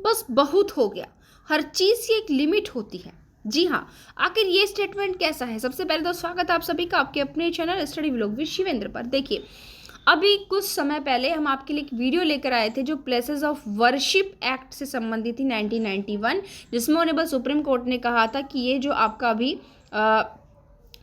बस बहुत हो गया, हर चीज़ की एक लिमिट होती है। जी हाँ, आखिर ये स्टेटमेंट कैसा है? सबसे पहले तो स्वागत है आप सभी का आपके अपने channel study vlog with Shivendra पर। देखिए, अभी कुछ समय पहले हम आपके लिए एक वीडियो लेकर आए थे जो प्लेसेस ऑफ वर्शिप एक्ट से संबंधित थी 1991, जिसमें ऑनरेबल सुप्रीम कोर्ट ने कहा था कि ये जो आपका अभी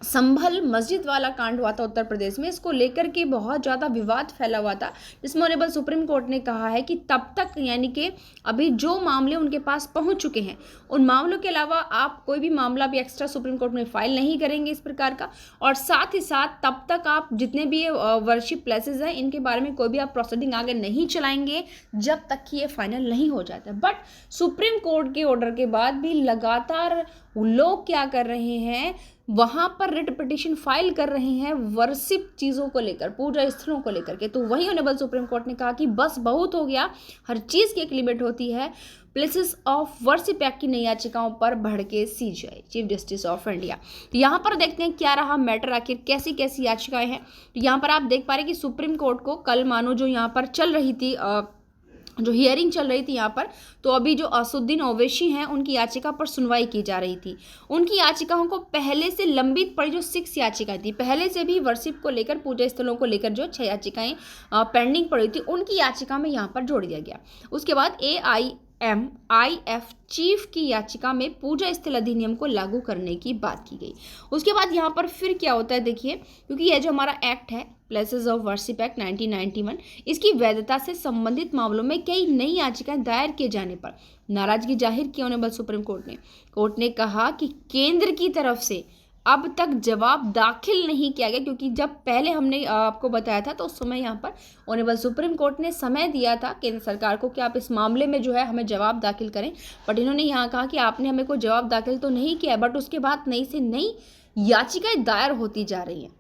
संभल मस्जिद वाला कांड हुआ था उत्तर प्रदेश में, इसको लेकर के बहुत ज़्यादा विवाद फैला हुआ था, जिसमें ऑनरेबल सुप्रीम कोर्ट ने कहा है कि तब तक यानी कि अभी जो मामले उनके पास पहुंच चुके हैं उन मामलों के अलावा आप कोई भी मामला भी एक्स्ट्रा सुप्रीम कोर्ट में फाइल नहीं करेंगे इस प्रकार का। और साथ ही साथ तब तक आप जितने भी ये वर्शिप प्लेसेस हैं इनके बारे में कोई भी आप प्रोसीडिंग आगे नहीं चलाएंगे जब तक कि ये फाइनल नहीं हो जाता। बट सुप्रीम कोर्ट के ऑर्डर के बाद भी लगातार लोग क्या कर रहे हैं, वहां पर रिट पिटिशन फाइल कर रहे हैं वर्शिप चीज़ों को लेकर, पूजा स्थलों को लेकर के। तो वही ऑनरेबल सुप्रीम कोर्ट ने कहा कि बस बहुत हो गया, हर चीज़ की एक लिमिट होती है। प्लेसेस ऑफ वर्शिप एक्ट की नई याचिकाओं पर भड़के CJI, chief justice of India. तो यहाँ पर देखते हैं क्या रहा मैटर, आखिर कैसी कैसी याचिकाएं हैं। तो यहाँ पर आप देख पा रहे हैं कि सुप्रीम कोर्ट को कल मानो जो यहाँ पर चल रही थी जो हियरिंग चल रही थी यहाँ पर, तो अभी जो असुद्दीन ओवैसी हैं उनकी याचिका पर सुनवाई की जा रही थी। उनकी याचिकाओं को पहले से लंबित पड़ी जो 6 याचिकाएं थी, पहले से भी वर्शिप को लेकर, पूजा स्थलों को लेकर जो 6 याचिकाएं पेंडिंग पड़ी थी, उनकी याचिका में यहाँ पर जोड़ दिया गया। उसके बाद AIMIF चीफ की याचिका में पूजा स्थल अधिनियम को लागू करने की बात की गई। उसके बाद यहाँ पर फिर क्या होता है देखिए, क्योंकि यह जो हमारा एक्ट है प्लेसेस ऑफ वर्शिप एक्ट 1991, इसकी वैधता से संबंधित मामलों में कई नई याचिकाएं दायर किए जाने पर नाराजगी जाहिर की ऑनरेबल सुप्रीम कोर्ट ने कहा कि केंद्र की तरफ से अब तक जवाब दाखिल नहीं किया गया, क्योंकि जब पहले हमने आपको बताया था तो उस समय यहाँ पर ऑनरेबल सुप्रीम कोर्ट ने समय दिया था केंद्र सरकार को कि आप इस मामले में जो है हमें जवाब दाखिल करें। बट इन्होंने यहाँ कहा कि आपने हमें कोई जवाब दाखिल तो नहीं किया, बट उसके बाद नई से नई याचिकाएं दायर होती जा रही हैं।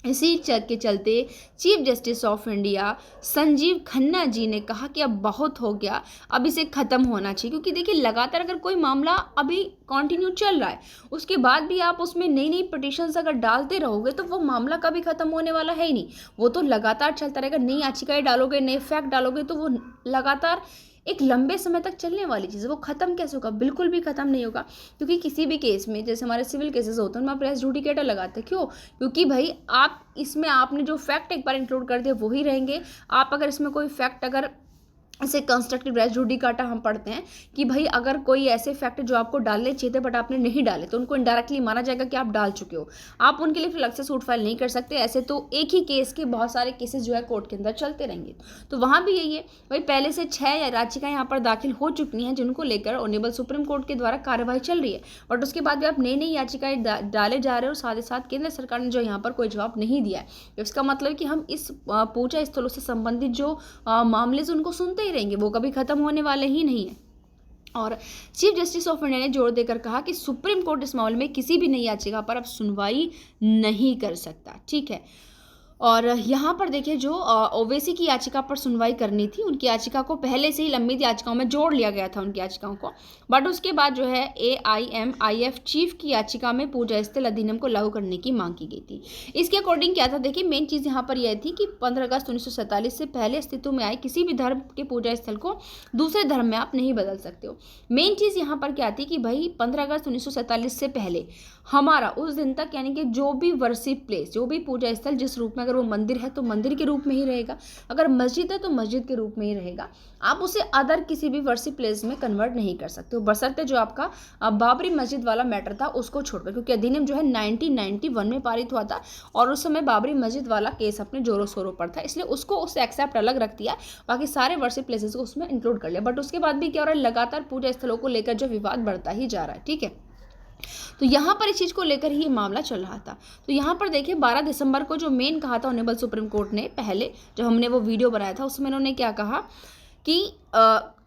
इसी चक के चलते chief justice of India Sanjiv Khanna ji ने कहा कि अब बहुत हो गया, अब इसे ख़त्म होना चाहिए। क्योंकि देखिए, लगातार अगर कोई मामला अभी कंटिन्यू चल रहा है, उसके बाद भी आप उसमें नई नई पिटिशंस अगर डालते रहोगे तो वो मामला कभी ख़त्म होने वाला है ही नहीं, वो तो लगातार चलता रहेगा। नई याचिकाएं डालोगे, नए फैक्ट डालोगे तो वो लगातार एक लंबे समय तक चलने वाली चीज़ है, वो ख़त्म कैसे होगा? बिल्कुल भी ख़त्म नहीं होगा। क्योंकि किसी भी केस में, जैसे हमारे सिविल केसेस होते हैं, उनमें आप रेस जुडिकेटर लगाते हैं। क्यों? क्योंकि भाई आप इसमें आपने जो फैक्ट एक बार इंक्लूड कर दिया वही रहेंगे। आप अगर इसमें कोई फैक्ट, अगर ऐसे कंस्ट्रक्टिव रेस जुडिकाटा हम पढ़ते हैं कि भाई अगर कोई ऐसे फैक्ट जो आपको डालने चाहिए थे बट आपने नहीं डाले, तो उनको इनडायरेक्टली माना जाएगा कि आप डाल चुके हो, आप उनके लिए फिर अलग से सूट फाइल नहीं कर सकते। ऐसे तो एक ही केस के बहुत सारे केसेस जो है कोर्ट के अंदर चलते रहेंगे। तो वहाँ भी यही है भाई, पहले से 6 याचिकाएं यहाँ पर दाखिल हो चुकी हैं जिनको लेकर ऑनरेबल सुप्रीम कोर्ट के द्वारा कार्यवाही चल रही है, बट उसके बाद भी आप नई नई याचिकाएं डाले जा रहे हो। साथ ही साथ केंद्र सरकार ने जो यहाँ पर कोई जवाब नहीं दिया है, इसका मतलब कि हम इस पूजा स्थलों से संबंधित जो मामले उनको सुनते ही रहेंगे, वो कभी खत्म होने वाले ही नहीं है। और चीफ जस्टिस ऑफ इंडिया ने जोर देकर कहा कि सुप्रीम कोर्ट इस मामले में किसी भी नई याचिका पर अब सुनवाई नहीं कर सकता। ठीक है, और यहाँ पर देखिए, जो ओवैसी की याचिका पर सुनवाई करनी थी, उनकी याचिका को पहले से ही लंबित याचिकाओं में जोड़ लिया गया था उनकी याचिकाओं को। बट उसके बाद जो है AIMIF चीफ की याचिका में पूजा स्थल अधिनियम को लागू करने की मांग की गई थी। इसके अकॉर्डिंग क्या था देखिए, मेन चीज़ यहाँ पर यह थी कि 15 अगस्त 1947 से पहले अस्तित्व में आए किसी भी धर्म के पूजा स्थल को दूसरे धर्म में आप नहीं बदल सकते हो। मेन चीज़ यहाँ पर क्या थी कि भाई 15 अगस्त 1947 से पहले हमारा उस दिन तक, यानी कि जो भी वर्शिप प्लेस, जो भी पूजा स्थल जिस रूप में, अगर वो मंदिर है तो मंदिर के रूप में ही रहेगा, अगर मस्जिद है तो मस्जिद के रूप में ही रहेगा। आप उसे अदर किसी भी वर्शिप प्लेस में कन्वर्ट नहीं कर सकते हो, बशर्ते जो आपका बाबरी मस्जिद वाला मैटर था उसको छोड़कर, क्योंकि अधिनियम जो है 1991 में पारित हुआ था और उस समय बाबरी मस्जिद वाला केस अपने जोरों शोरों पर था, इसलिए उसको उससे एक्सेप्ट अलग रख दिया, बाकी सारे वर्शिप प्लेसेस को उसमें इंक्लूड कर लिया। बट उसके बाद भी क्या हो रहा है, लगातार पूजा स्थलों को लेकर जो विवाद बढ़ता ही जा रहा है। ठीक है, तो यहाँ पर इस चीज़ को लेकर ही मामला चल रहा था। तो यहाँ पर देखिए, 12 दिसंबर को जो मेन कहा था ऑनरेबल सुप्रीम कोर्ट ने, पहले जब हमने वो वीडियो बनाया था उसमें उन्होंने क्या कहा कि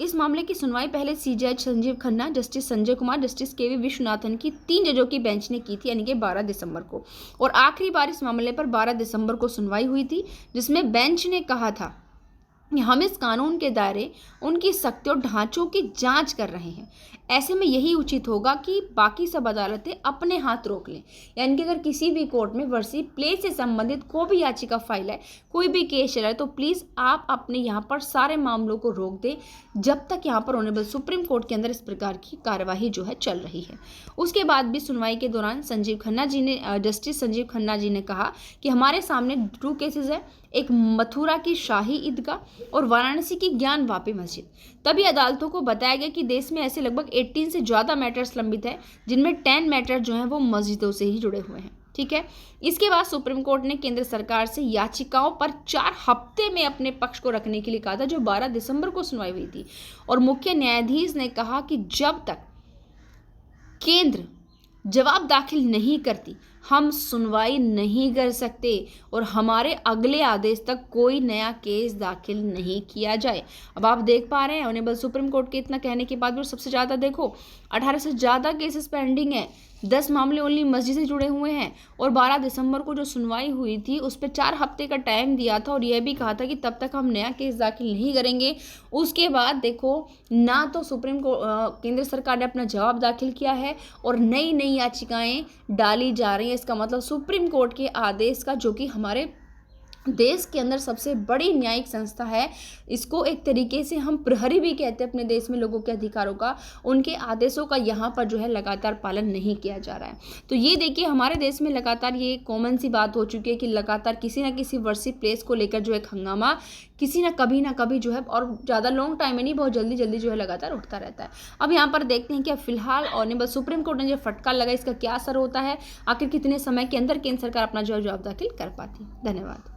इस मामले की सुनवाई पहले CJI Sanjiv Khanna, justice Sanjay Kumar, justice KV Vishwanathan की 3 जजों की बेंच ने की थी, यानी कि 12 दिसंबर को। और आखिरी बार इस मामले पर 12 दिसंबर को सुनवाई हुई थी, जिसमें बेंच ने कहा था हम इस कानून के दायरे उनकी शक्ति और ढांचों की जांच कर रहे हैं। ऐसे में यही उचित होगा कि बाकी सब अदालतें अपने हाथ रोक लें। यानी कि अगर किसी भी कोर्ट में वर्सी प्ले से संबंधित कोई भी याचिका फाइल है, कोई भी केस चला है, तो प्लीज़ आप अपने यहाँ पर सारे मामलों को रोक दें जब तक यहाँ पर ऑनरेबल सुप्रीम कोर्ट के अंदर इस प्रकार की कार्यवाही जो है चल रही है। उसके बाद भी सुनवाई के दौरान जस्टिस संजीव खन्ना जी ने कहा कि हमारे सामने 2 केसेस है, एक मथुरा की शाही ईदगाह और वाराणसी की ज्ञान वापी मस्जिद। तभी अदालतों को बताया गया कि देश में ऐसे लगभग 18 से ज़्यादा मैटर्स लंबित हैं, जिनमें 10 मैटर जो हैं वो मस्जिदों से ही जुड़े हुए हैं। ठीक है। इसके बाद सुप्रीम कोर्ट ने केंद्र सरकार से याचिकाओं पर 4 हफ्ते में अपने पक्ष को रखने के लिए कहा था, जो 12 दिसंबर को सुनवाई हुई थी। और मुख्य न्यायाधीश ने कहा कि जब तक केंद्र जवाब दाखिल नहीं करती, हम सुनवाई नहीं कर सकते और हमारे अगले आदेश तक कोई नया केस दाखिल नहीं किया जाए। अब आप देख पा रहे हैं ऑनरेबल सुप्रीम कोर्ट के इतना कहने के बाद भी सबसे ज़्यादा देखो 18 से ज़्यादा केसेस पेंडिंग है, 10 मामले ओनली मस्जिद से जुड़े हुए हैं और 12 दिसंबर को जो सुनवाई हुई थी उस पर 4 हफ्ते का टाइम दिया था और यह भी कहा था कि तब तक हम नया केस दाखिल नहीं करेंगे। उसके बाद देखो ना तो केंद्र सरकार ने अपना जवाब दाखिल किया है और नई नई याचिकाएं डाली जा रही हैं। इसका मतलब सुप्रीम कोर्ट के आदेश का, जो कि हमारे देश के अंदर सबसे बड़ी न्यायिक संस्था है, इसको एक तरीके से हम प्रहरी भी कहते हैं अपने देश में लोगों के अधिकारों का, उनके आदेशों का यहाँ पर जो है लगातार पालन नहीं किया जा रहा है। तो ये देखिए हमारे देश में लगातार ये कॉमन सी बात हो चुकी है कि लगातार किसी ना किसी वर्सी प्लेस को लेकर जो है हंगामा किसी ना कभी जो है, और ज़्यादा लॉन्ग टाइम में नहीं, बहुत जल्दी जल्दी जो है लगातार उठता रहता है। अब यहाँ पर देखते हैं कि अब फिलहाल ऑनरेबल सुप्रीम कोर्ट ने जो फटकार लगा, इसका क्या असर होता है, आखिर कितने समय के अंदर केंद्र सरकार अपना जो जवाब दाखिल कर पाती है। धन्यवाद।